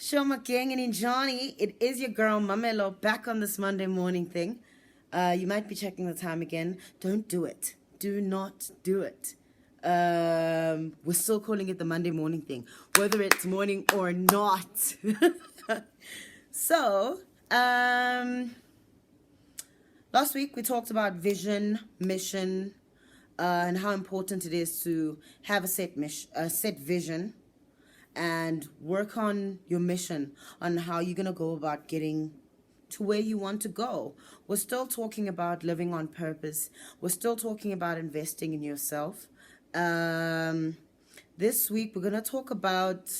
Shoma Gang and Johnny. It is your girl Mamelo back on this Monday morning thing. You might be checking the time again. Don't do it. Do not do it. We're still calling it the Monday morning thing, whether it's morning or not. So, last week we talked about vision, mission, and how important it is to have a set vision and work on your mission, on how you're going to go about getting to where you want to go. We're still talking about living on purpose. We're still talking about investing in yourself. This week we're going to talk about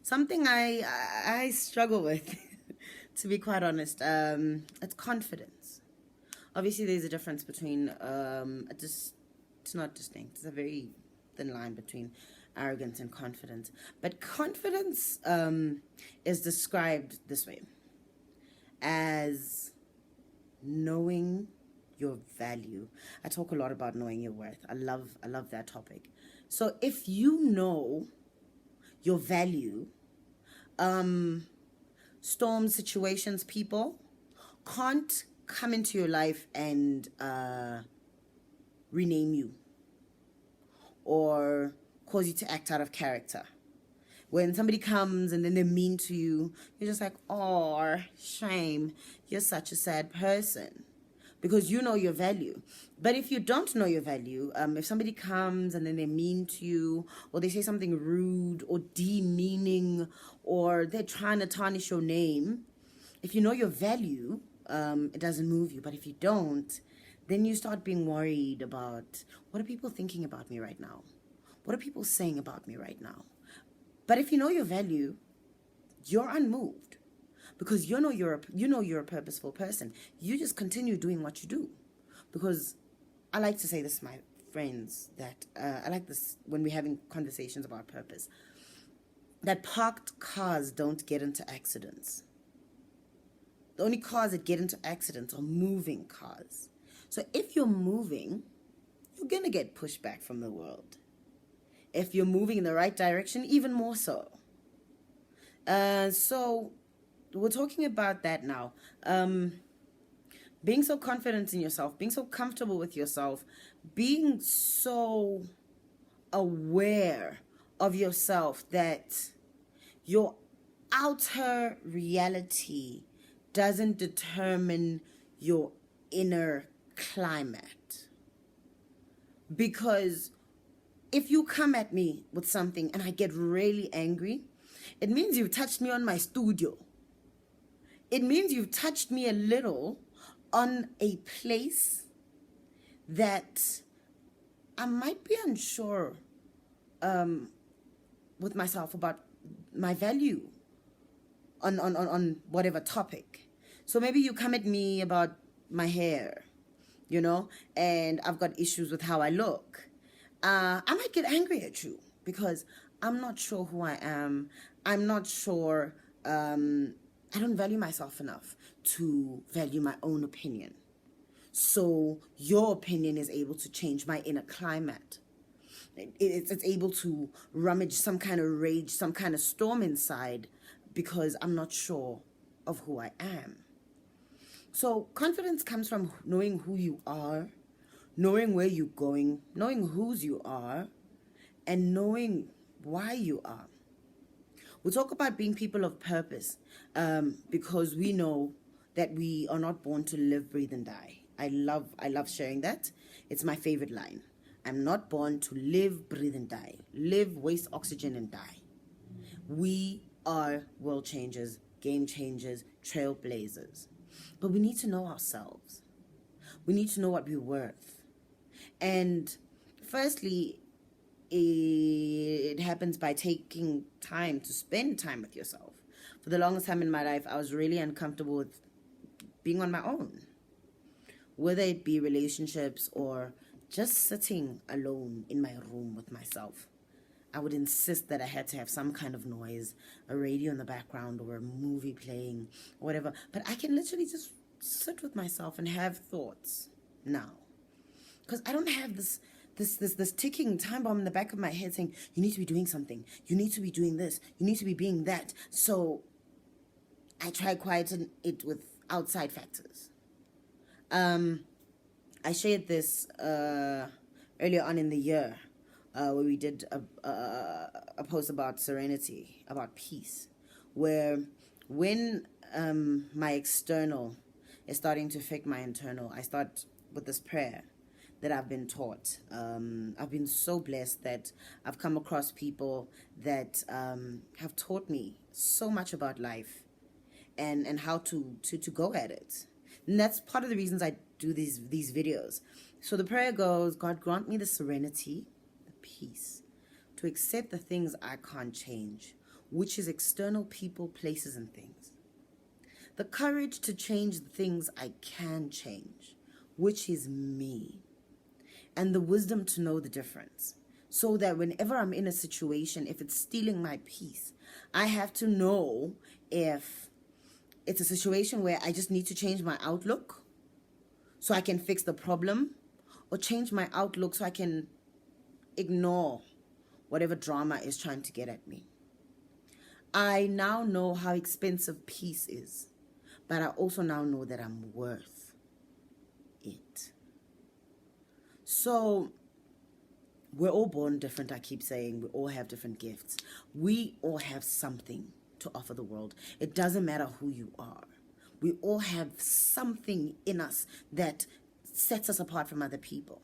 something I struggle with, to be quite honest. It's confidence. Obviously, there's a difference between, it's not distinct. It's a very thin line between arrogance and confidence. But confidence is described this way, as knowing your value. I talk a lot about knowing your worth. I love that topic. So if you know your value, storms, situations, people can't come into your life and rename you or cause you to act out of character. When somebody comes and then they're mean to you, you're just like, oh, shame, you're such a sad person, because you know your value. But if you don't know your value, if somebody comes and then they're mean to you, or they say something rude or demeaning, or they're trying to tarnish your name, if you know your value, it doesn't move you. But if you don't, then you start being worried about, what are people thinking about me right now? What are people saying about me right now? But if you know your value, you're unmoved, because you know you're a purposeful person. You just continue doing what you do. Because I like to say this to my friends, that I like this when we're having conversations about purpose, that parked cars don't get into accidents. The only cars that get into accidents are moving cars. So if you're moving, you're going to get pushback from the world. If you're moving in the right direction, even more so. So we're talking about that now. Being so confident in yourself, being so comfortable with yourself, being so aware of yourself that your outer reality doesn't determine your inner climate. Because if you come at me with something and I get really angry, it means you've touched me on my studio. It means you've touched me a little on a place that I might be unsure with myself about my value on whatever topic. So maybe you come at me about my hair, and I've got issues with how I look. I might get angry at you because I'm not sure who I am. I'm not sure. I don't value myself enough to value my own opinion. So your opinion is able to change my inner climate. It's able to rummage some kind of rage, some kind of storm inside, because I'm not sure of who I am. So confidence comes from knowing who you are, knowing where you're going, knowing whose you are, and knowing why you are. We'll talk about being people of purpose, because we know that we are not born to live, breathe, and die. I love sharing that. It's my favorite line. I'm not born to live, breathe, and die. Live, waste oxygen, and die. We are world changers, game changers, trailblazers. But we need to know ourselves. We need to know what we're worth. And firstly, it happens by taking time to spend time with yourself. For the longest time in my life, I was really uncomfortable with being on my own, whether it be relationships or just sitting alone in my room with myself. I would insist that I had to have some kind of noise, a radio in the background or a movie playing, or whatever. But I can literally just sit with myself and have thoughts now. Because I don't have this this ticking time bomb in the back of my head saying, you need to be doing something, you need to be doing this, you need to be being that. So I try quieting it with outside factors. I shared this earlier on in the year, where we did a post about serenity, about peace, where when my external is starting to affect my internal, I start with this prayer that I've been taught. I've been so blessed that I've come across people that have taught me so much about life and how to go at it. And that's part of the reasons I do these videos. So the prayer goes, God, grant me the serenity, the peace, to accept the things I can't change, which is external people, places, and things. The courage to change the things I can change, which is me. And the wisdom to know the difference. So that whenever I'm in a situation, if it's stealing my peace, I have to know if it's a situation where I just need to change my outlook so I can fix the problem, or change my outlook so I can ignore whatever drama is trying to get at me. I now know how expensive peace is, but I also now know that I'm worth it. So we're all born different, I keep saying. We all have different gifts. We all have something to offer the world. It doesn't matter who you are. We all have something in us that sets us apart from other people.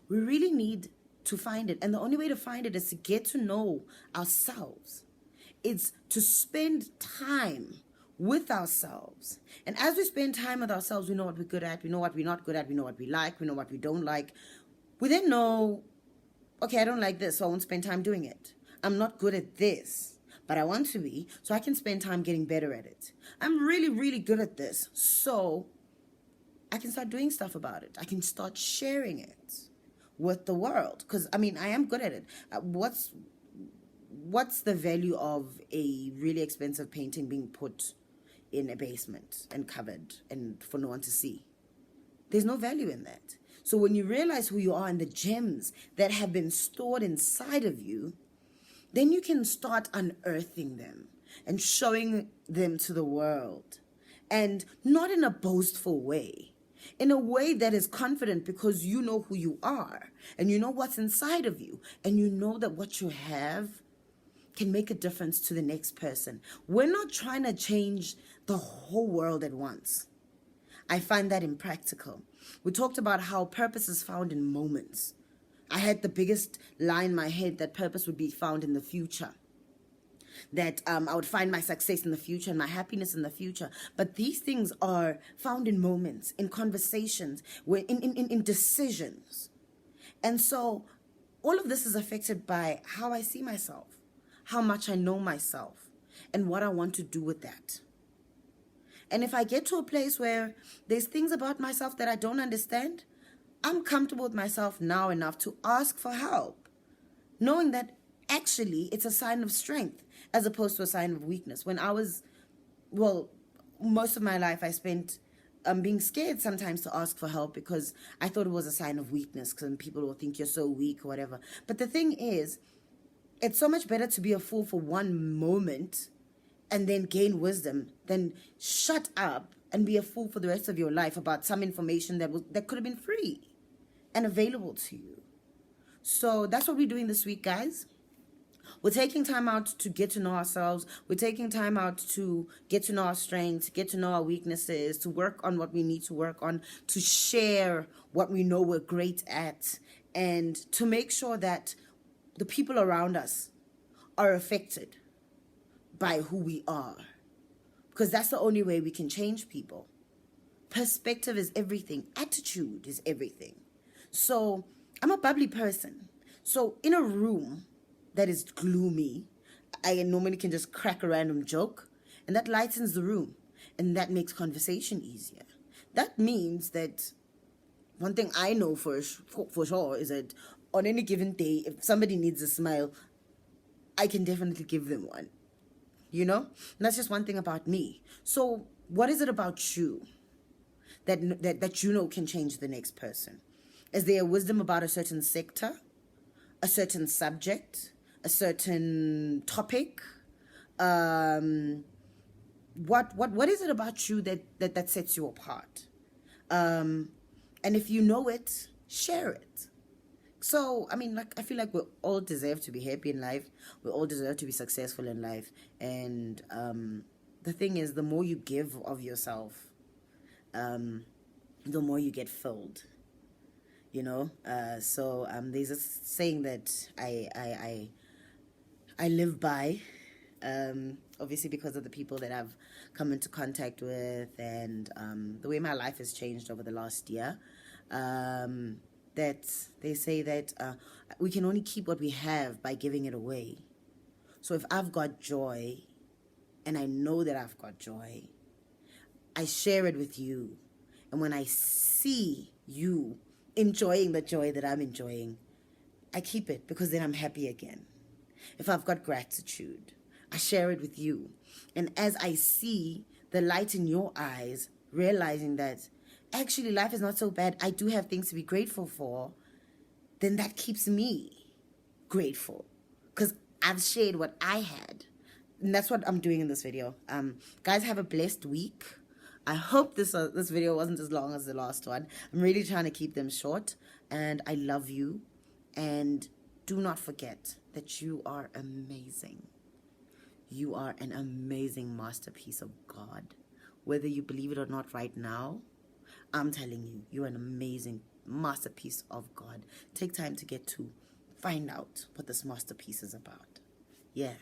We really need to find it. And the only way to find it is to get to know ourselves. It's to spend time with ourselves. And as we spend time with ourselves, we know what we're good at, we know what we're not good at, we know what we like, we know what we don't like. We then know, okay, I don't like this, so I won't spend time doing it. I'm not good at this, but I want to be, so I can spend time getting better at it. I'm really, really good at this, so I can start doing stuff about it. I can start sharing it with the world, because, I mean, I am good at it. What's the value of a really expensive painting being put in a basement and covered and for no one to see? There's no value in that. So when you realize who you are and the gems that have been stored inside of you, then you can start unearthing them and showing them to the world. And not in a boastful way, in a way that is confident, because you know who you are and you know what's inside of you, and you know that what you have can make a difference to the next person. We're not trying to change the whole world at once. I find that impractical. We talked about how purpose is found in moments. I had the biggest lie in my head that purpose would be found in the future. That I would find my success in the future and my happiness in the future. But these things are found in moments, in conversations, in decisions. And so all of this is affected by how I see myself, how much I know myself, and what I want to do with that. And if I get to a place where there's things about myself that I don't understand, I'm comfortable with myself now enough to ask for help, knowing that actually it's a sign of strength as opposed to a sign of weakness. When I was, most of my life I spent being scared sometimes to ask for help because I thought it was a sign of weakness, because people will think you're so weak or whatever. But the thing is, it's so much better to be a fool for one moment and then gain wisdom than shut up and be a fool for the rest of your life about some information that could have been free and available to you. So that's what we're doing this week, guys. We're taking time out to get to know ourselves. We're taking time out to get to know our strengths, get to know our weaknesses, to work on what we need to work on, to share what we know we're great at, and to make sure that the people around us are affected by who we are, because that's the only way we can change people. Perspective is everything. Attitude is everything. So I'm a bubbly person. So in a room that is gloomy, I normally can just crack a random joke, and that lightens the room, and that makes conversation easier. That means that one thing I know for sure is that on any given day, if somebody needs a smile, I can definitely give them one. You know? And that's just one thing about me. So what is it about you that you know can change the next person? Is there a wisdom about a certain sector, a certain subject, a certain topic? What is it about you that sets you apart? And if you know it, share it. So, I mean, like, I feel like we all deserve to be happy in life. We all deserve to be successful in life. And the thing is, the more you give of yourself, the more you get filled. You know? So there's a saying that I live by, obviously because of the people that I've come into contact with and the way my life has changed over the last year. That they say that we can only keep what we have by giving it away. So if I've got joy, and I know that I've got joy, I share it with you. And when I see you enjoying the joy that I'm enjoying, I keep it because then I'm happy again. If I've got gratitude, I share it with you. And as I see the light in your eyes, realizing that actually life is not so bad, I do have things to be grateful for, then that keeps me grateful because I've shared what I had. And that's what I'm doing in this video. Guys, have a blessed week. I hope this video wasn't as long as the last one. I'm really trying to keep them short. And I love you. And do not forget that you are amazing. You are an amazing masterpiece of God. Whether you believe it or not right now, I'm telling you, you're an amazing masterpiece of God. Take time to get to find out what this masterpiece is about. Yeah.